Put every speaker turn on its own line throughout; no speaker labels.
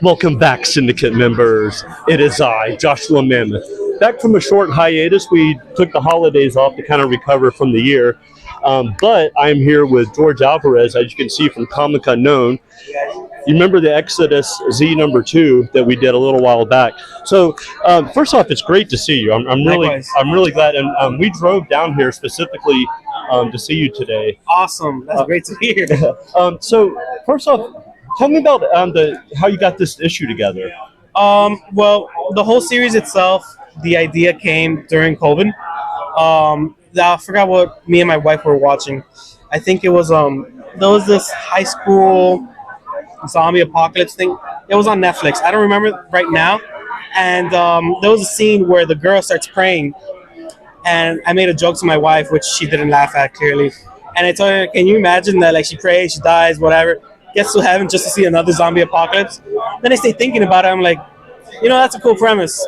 Welcome back, Syndicate members. It is I, Joshua Mammoth. Back from a short hiatus. We took the holidays off to kind of recover from the year. But I'm here with Jorge Alvarez, as you can see from Comic Unknown. You remember the Exodus Z #2 that we did a little while back. So first off, it's great to see you. I'm really glad, and we drove down here specifically to see you today.
Awesome, that's great to hear.
So first off, tell me about how you got this issue together.
Well, the whole series itself, the idea came during COVID. I forgot what me and my wife were watching. I think it was there was this high school zombie apocalypse thing. It was on Netflix. I don't remember right now. And there was a scene where the girl starts praying, and I made a joke to my wife, which she didn't laugh at clearly. And I told her, "Can you imagine that? Like she prays, she dies, whatever, gets to heaven just to see another zombie apocalypse." Then I stayed thinking about it. I'm like, that's a cool premise.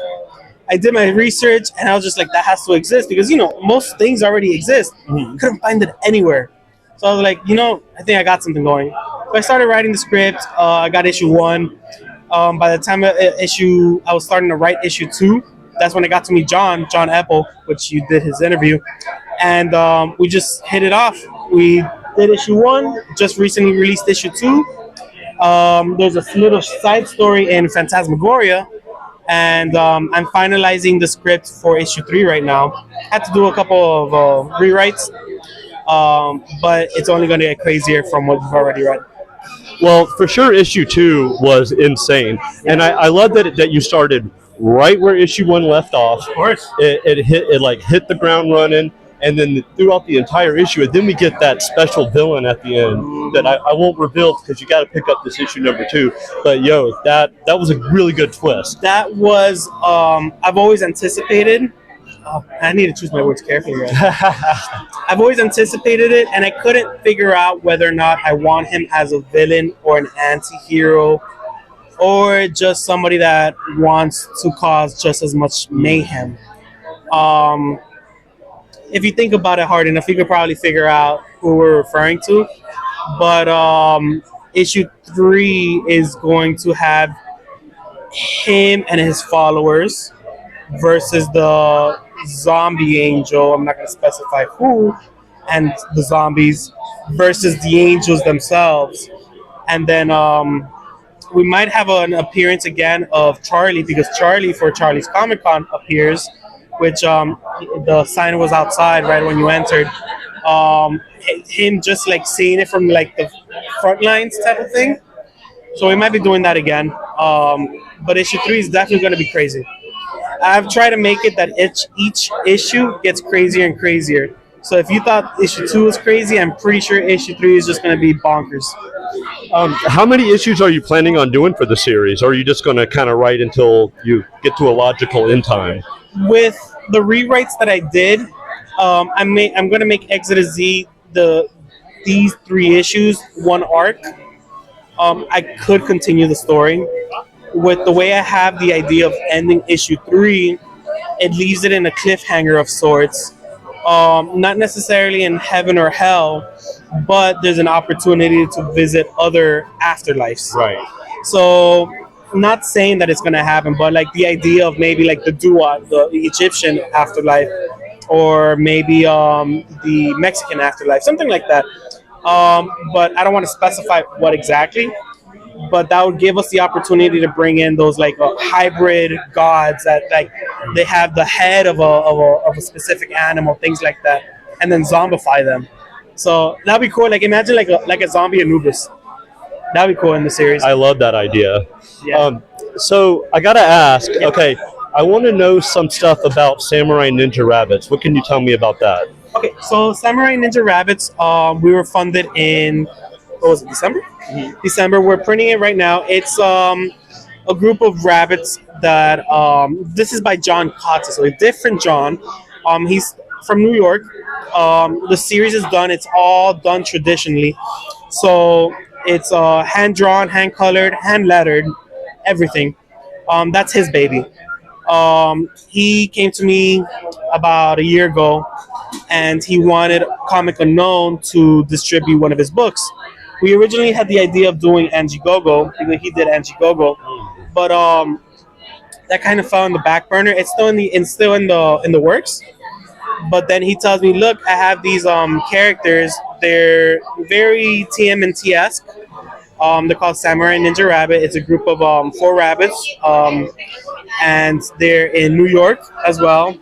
I did my research, and I was just like, that has to exist because most things already exist.
Mm-hmm.
Couldn't find it anywhere. So I was like, I think I got something going. So I started writing the script. I got issue 1. By the time I was starting to write issue 2. That's when I got to meet John Apple, which you did his interview, and we just hit it off. We did issue 1. Just recently released issue 2. There's a little side story in Phantasmagoria, and I'm finalizing the script for issue 3 right now. Had to do a couple of rewrites, but it's only going to get crazier from what you've already read.
Well, for sure, issue 2 was insane, and I love that you started right where issue 1 left off.
Of course,
it hit the ground running, and then throughout the entire issue, and then we get that special villain at the end that I won't reveal because you got to pick up this issue #2. But that was a really good twist.
That was I've always anticipated. I need to choose my words carefully. Right? I've always anticipated it, and I couldn't figure out whether or not I want him as a villain or an anti-hero, or just somebody that wants to cause just as much mayhem. If you think about it hard enough, you could probably figure out who we're referring to. But issue 3 is going to have him and his followers versus the zombie angel. I'm not going to specify who, and the zombies versus the angels themselves. And then we might have an appearance again of Charlie, because Charlie for Charlie's Comic Con appears, which the sign was outside right when you entered. Him just like seeing it from like the front lines type of thing. So we might be doing that again. But issue 3 is definitely going to be crazy. I've tried to make it that each issue gets crazier and crazier. So if you thought issue 2 was crazy, I'm pretty sure issue 3 is just going to be bonkers.
How many issues are you planning on doing for the series? Or are you just going to kind of write until you get to a logical end time?
With the rewrites that I did, I'm going to make Exodus Z these 3 issues, 1 arc. I could continue the story. With the way I have the idea of ending issue 3, it leaves it in a cliffhanger of sorts. Not necessarily in heaven or hell, but there's an opportunity to visit other afterlives.
Right.
So, not saying that it's going to happen, but like the idea of maybe like the Dua, the Egyptian afterlife, or maybe the Mexican afterlife, something like that. But I don't want to specify what exactly. But that would give us the opportunity to bring in those like hybrid gods that like they have the head of a specific animal, things like that, and then zombify them. So that'd be cool. Like imagine like a zombie Anubis. That'd be cool in the series.
I love that idea.
Yeah.
So I gotta ask. Okay, I want to know some stuff about Samurai Ninja Rabbits. What can you tell me about that?
Okay, so Samurai Ninja Rabbits, we were funded in, what was it, December? Mm-hmm. December. We're printing it right now. It's a group of rabbits that, this is by John Kotze, so a different John. He's from New York. The series is done. It's all done traditionally. So it's hand-drawn, hand-colored, hand-lettered, everything. That's his baby. He came to me about a year ago, and he wanted Comic Unknown to distribute one of his books. We originally had the idea of doing Angie Gogo because he did Angie Gogo, but that kind of fell in the back burner. It's still in the works. But then he tells me, look, I have these characters. They're very TMNT esque. They're called Samurai Ninja Rabbit. It's a group of four rabbits, and they're in New York as well.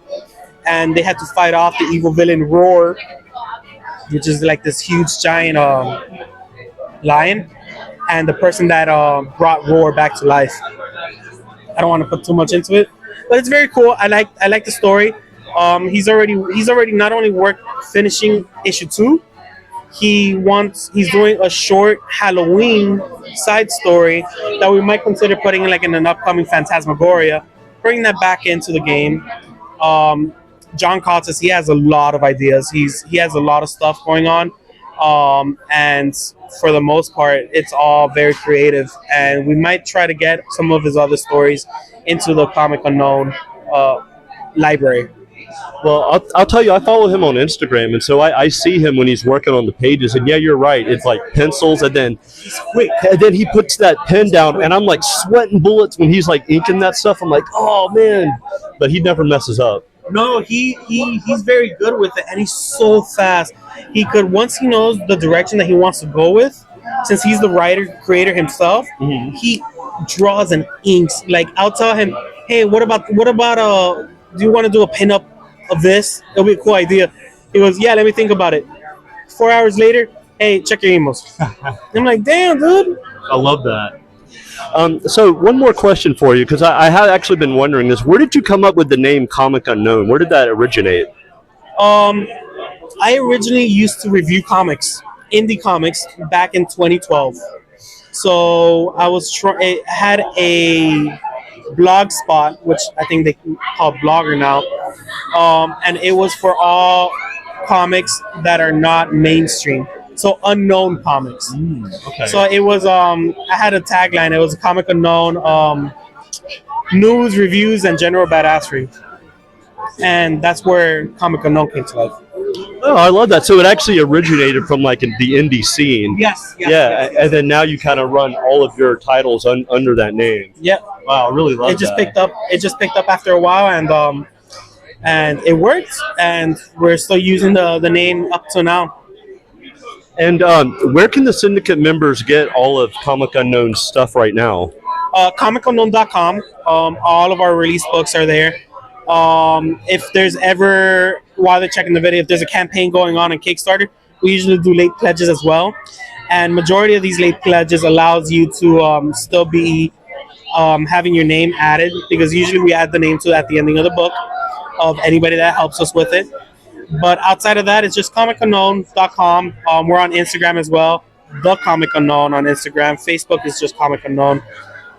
And they had to fight off the evil villain Roar, which is like this huge giant lion, and the person that brought Roar back to life. I don't want to put too much into it, but it's very cool. I like the story. He's already not only worked finishing issue 2. He's doing a short Halloween side story that we might consider putting in an upcoming Phantasmagoria, bringing that back into the game. John Caltis, he has a lot of ideas. He has a lot of stuff going on, and for the most part, it's all very creative. And we might try to get some of his other stories into the Comic Unknown library.
Well, I'll tell you, I follow him on Instagram, and so I see him when he's working on the pages. And yeah, you're right. It's like pencils, and then quick, and then he puts that pen down, and I'm like sweating bullets when he's like inking that stuff. I'm like, oh man, but he never messes up.
No, he's very good with it, and he's so fast. He could, once he knows the direction that he wants to go with, since he's the writer creator himself, he draws and inks. Like, I'll tell him, hey, what about do you want to do a pinup of this? It'll be a cool idea. He goes, yeah, let me think about it. 4 hours later, hey, check your emails. I'm like, damn, dude.
I love that. So one more question for you, because I have actually been wondering this. Where did you come up with the name Comic Unknown? Where did that originate?
I originally used to review comics, indie comics, back in 2012. So I had a blog spot, which I think they call Blogger now, and it was for all comics that are not mainstream, so unknown comics.
Okay.
So it was I had a tagline. It was Comic Unknown, news, reviews, and general badassery, and that's where Comic Unknown came to life.
Oh, I love that. So it actually originated from like in the indie scene.
Yes.
Yeah, and then now you kind of run all of your titles under that name.
Yep.
Wow, I really love
It just
that.
It just picked up after a while, and it worked, and we're still using the name up to now.
And where can the Syndicate members get all of Comic Unknown's stuff right now?
ComicUnknown.com. All of our release books are there. If there's ever, while they're checking the video, if there's a campaign going on Kickstarter, we usually do late pledges as well. And majority of these late pledges allows you to still be having your name added, because usually we add the name to at the ending of the book of anybody that helps us with it. But outside of that, it's just ComicUnknown.com. We're on Instagram as well. The Comic Unknown on Instagram. Facebook is just Comic Unknown.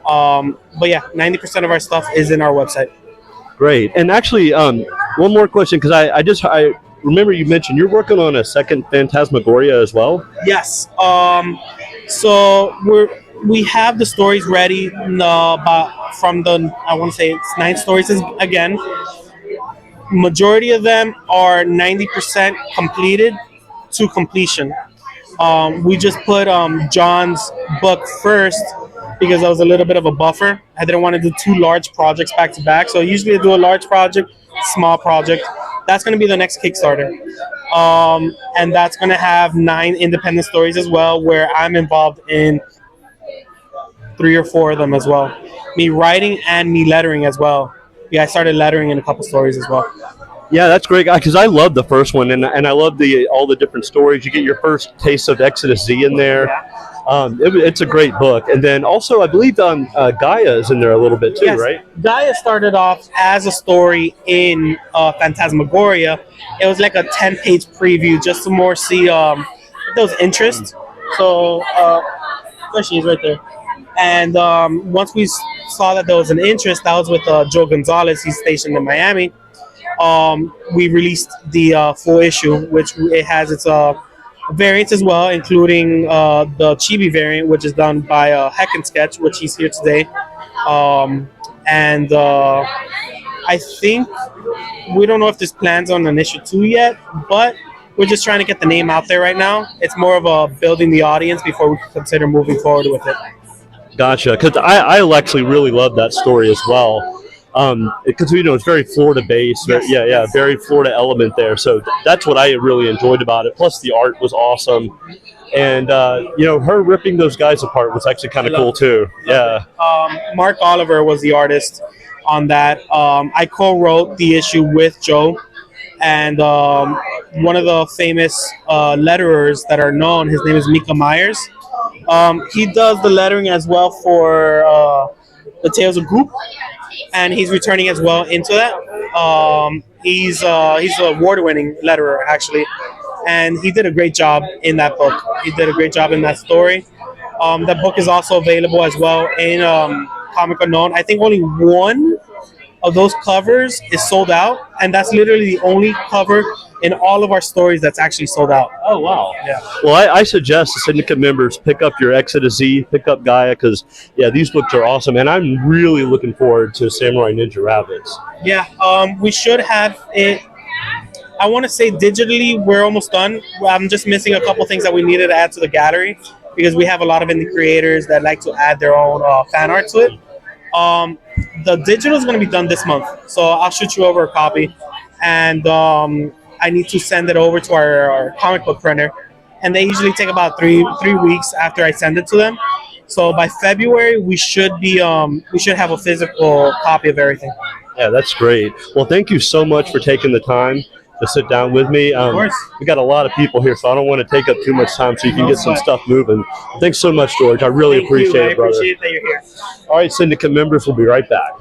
But yeah, 90% of our stuff is in our website.
Great. And actually, one more question, because I remember you mentioned you're working on a second Phantasmagoria as well.
Yes. So we have the stories ready. From the, I want to say it's 9 stories again. Majority of them are 90% completed to completion. We just put John's book first because I was a little bit of a buffer. I didn't want to do 2 large projects back to back. So usually I do a large project, small project. That's going to be the next Kickstarter. And that's going to have 9 independent stories as well, where I'm involved in 3 or 4 of them as well. Me writing and me lettering as well. Yeah, I started lettering in a couple stories as well.
Yeah, that's great, because I love the first one, and I love all the different stories. You get your first taste of Exodus Z in there. It's a great book. And then also, I believe Gaia is in there a little bit too, yes. Right?
Gaia started off as a story in Phantasmagoria. It was like a 10-page preview just to more see those interests. So there she is right there. And once we saw that there was an interest, that was with Joe Gonzalez. He's stationed in Miami. We released the full issue, which it has its variants as well, including the Chibi variant, which is done by Heck and Sketch, which he's here today. And I think we don't know if there's plans on an issue 2 yet, but we're just trying to get the name out there right now. It's more of a building the audience before we consider moving forward with it.
Gotcha. Because I actually really love that story as well. Because it's very Florida based.
Yes.
Very Florida element there. So that's what I really enjoyed about it. Plus the art was awesome, and her ripping those guys apart was actually kind of cool too. Yeah.
Mark Oliver was the artist on that. I co-wrote the issue with Joe, and one of the famous letterers that are known, his name is Mika Myers. He does the lettering as well for the Tales of Goop, and he's returning as well into that. He's an award-winning letterer actually, and he did a great job in that book. He did a great job in that story. That book is also available as well in Comic Unknown. I think only one of those covers is sold out, and that's literally the only cover in all of our stories that's actually sold out.
Oh, wow.
Yeah.
Well, I suggest the Syndicate members pick up your X to the Z, pick up Gaia, because, these books are awesome, and I'm really looking forward to Samurai Ninja Rabbits.
Yeah, we should have it, I want to say digitally, we're almost done. I'm just missing a couple things that we needed to add to the gallery, because we have a lot of indie creators that like to add their own fan art to it. The digital is going to be done this month, so I'll shoot you over a copy, and I need to send it over to our comic book printer, and they usually take about three weeks after I send it to them. So by February, we should have a physical copy of everything.
Yeah, that's great. Well, thank you so much for taking the time to sit down with me.
Of course.
We got a lot of people here, so I don't want to take up too much time so you can get some stuff moving. Thanks so much, George. I really appreciate it, brother.
I appreciate that you're here.
All right, Syndicate members, we'll be right back.